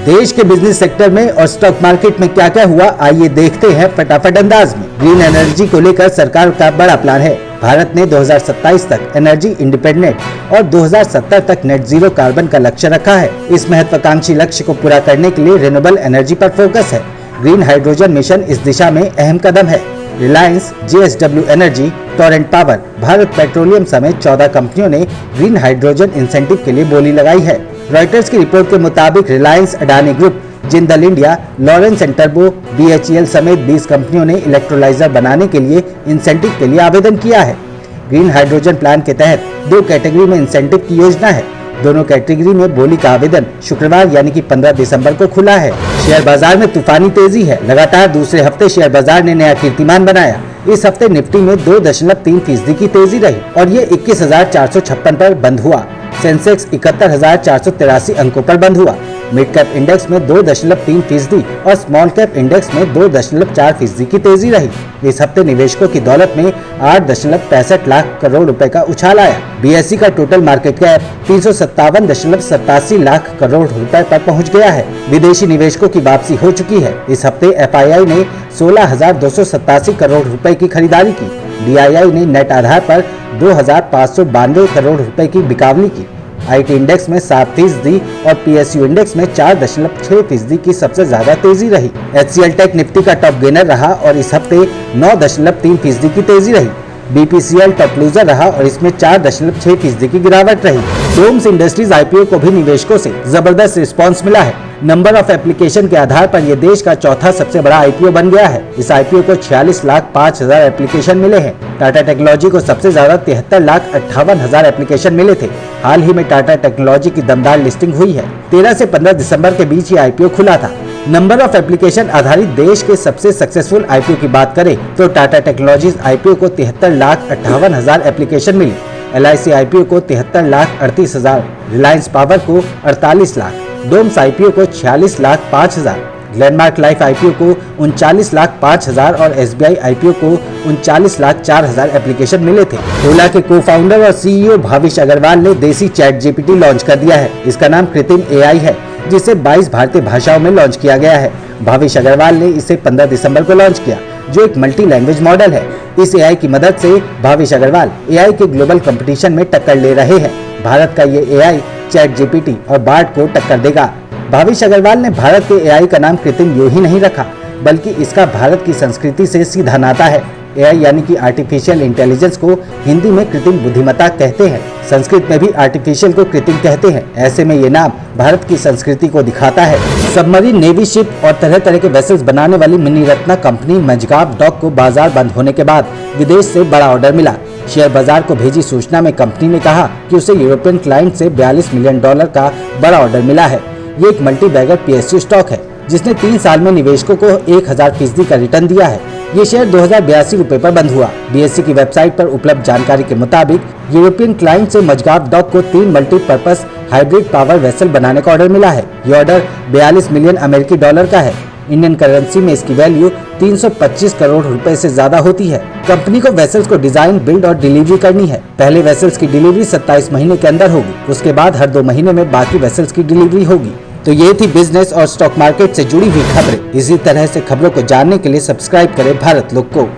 देश के business sector में और स्टॉक मार्केट में क्या क्या हुआ, आइए देखते हैं फटाफट अंदाज में। ग्रीन एनर्जी को लेकर सरकार का बड़ा प्लान है। भारत ने 2027 तक एनर्जी इंडिपेंडेंट और 2070 तक नेट जीरो कार्बन का लक्ष्य रखा है। इस महत्वाकांक्षी लक्ष्य को पूरा करने के लिए रिन्यूएबल एनर्जी पर फोकस है। ग्रीन हाइड्रोजन मिशन इस दिशा में अहम कदम है। Reliance, JSW energy, Torrent power, Bharat petroleum समेत 14 कंपनियों ने ग्रीन हाइड्रोजन इंसेंटिव के लिए बोली लगाई है। रॉयटर्स की रिपोर्ट के मुताबिक Reliance, Adani group, Jindal India, Lawrence and turbo, BHEL समेत 20 कंपनियों ने इलेक्ट्रोलाइजर बनाने के लिए इंसेंटिव के लिए आवेदन किया है। ग्रीन हाइड्रोजन प्लान के तहत 2 कैटेगरी में इंसेंटिव की योजना है। दोनों कैटेगरी में बोली का आवेदन शुक्रवार यानी कि 15 दिसंबर को खुला है। शेयर बाजार में तूफानी तेजी है। लगातार दूसरे हफ्ते शेयर बाजार ने नया कीर्तिमान बनाया। इस हफ्ते निफ्टी में 2.3% की तेजी रही और ये 21,456 पर बंद हुआ। सेंसेक्स 71,483 अंकों पर बंद हुआ। मिड कैप इंडेक्स में 2.3% और स्मॉल कैप इंडेक्स में 2.4% की तेजी रही। इस हफ्ते निवेशकों की दौलत में 8.65 लाख करोड़ रुपए का उछाल आया। BSE का total market cap 357.87 lakh crore रुपए पर पहुंच गया है। विदेशी निवेशकों की वापसी हो चुकी है। इस हफ्ते FII ने 16,287 करोड़ रुपए की खरीदारी की। DII ने नेट आधार पर 2,592 करोड़ रुपए की बिकावली की। IT इंडेक्स में 7% और PSU इंडेक्स में 4.6% की सबसे ज्यादा तेजी रही। HCL टेक निफ्टी का टॉप गेनर रहा और इस हफ्ते 9.3% की तेजी रही। BPCL टॉप लूजर रहा और इसमें 4.6% की गिरावट रही। डोम्स इंडस्ट्रीज IPO को भी निवेशकों से जबरदस्त रिस्पांस मिला है। नंबर ऑफ एप्लीकेशन के आधार पर यह देश का चौथा सबसे बड़ा IPO बन गया है। इस IPO को 46,05,000 एप्लीकेशन मिले हैं। टाटा टेक्नोलॉजी को सबसे ज्यादा 73,58,000 एप्लीकेशन मिले थे। हाल ही में टाटा टेक्नोलॉजी की दमदार लिस्टिंग हुई है। 13 से 15 दिसंबर के बीच ये IPO खुला था। नंबर ऑफ एप्लीकेशन आधारित देश के सबसे सक्सेसफुल IPO की बात करें तो टाटा टेक्नोलॉजीज IPO को 73,58,000 एप्लीकेशन मिली। LIC IPO को 73,38,000, रिलायंस पावर को 48 लाख, डोम्स IPO को 46,05,000, ग्लेनमार्क लाइफ IPO को 39,05,000 और SBI IPO को 39,04,000 एप्लीकेशन मिले थे। ओला के को-फाउंडर और CEO भाविश अग्रवाल ने देसी चैट GPT लॉन्च कर दिया है। इसका नाम कृत्रिम AI है, जिसे 22 भारतीय भाषाओं में लॉन्च किया गया है। भाविश अग्रवाल ने इसे 15 दिसंबर को लॉन्च किया, जो एक मल्टी लैंग्वेज मॉडल है। इस AI की मदद से भाविश अग्रवाल AI के ग्लोबल कंपटीशन में टक्कर ले रहे हैं। भारत का ये AI चैट GPT और बार्ड को टक्कर देगा। भाविश अग्रवाल ने भारत के AI का नाम कृत्रिम यूं ही नहीं रखा, बल्कि इसका भारत की संस्कृति से सीधा नाता है। AI यानी कि आर्टिफिशियल इंटेलिजेंस को हिंदी में कृत्रिम बुद्धिमत्ता कहते हैं। संस्कृत में भी आर्टिफिशियल को कृत्रिम कहते हैं। ऐसे में ये नाम भारत की संस्कृति को दिखाता है। सबमरीन, नेवी शिप और तरह तरह के वेसल्स बनाने वाली mini Ratna company Mazagon dock को बाजार बंद होने के बाद विदेश से बड़ा ऑर्डर मिला। शेयर बाजार को भेजी सूचना में कंपनी ने कहा कि उसे यूरोपियन क्लाइंट से $42 मिलियन का बड़ा ऑर्डर मिला है। ये एक मल्टी बैगर PSU स्टॉक है, जिसने 3 साल में निवेशकों को 1000% का रिटर्न दिया है। ये शेयर 2082 रुपए पर बंद हुआ। BSE की वेबसाइट पर उपलब्ध जानकारी के मुताबिक यूरोपियन क्लाइंट से मजगाव डॉक को 3 मल्टीपर्पज हाइब्रिड पावर वेसल बनाने का ऑर्डर मिला है। ये ऑर्डर $42 मिलियन अमेरिकी डॉलर का है। इंडियन करेंसी में इसकी वैल्यू 325 करोड़ रुपए से ज्यादा होती है। कंपनी को वेसल्स को डिजाइन, बिल्ड और डिलीवरी करनी है। पहले वेसल्स की डिलीवरी 27 महीने के अंदर होगी। उसके बाद हर 2 महीने में बाकी वेसल्स की डिलीवरी होगी। तो ये थी बिजनेस और स्टॉक मार्केट से जुड़ी हुई खबरें। इसी तरह से खबरों को जानने के लिए सब्सक्राइब करें भारत लोग को।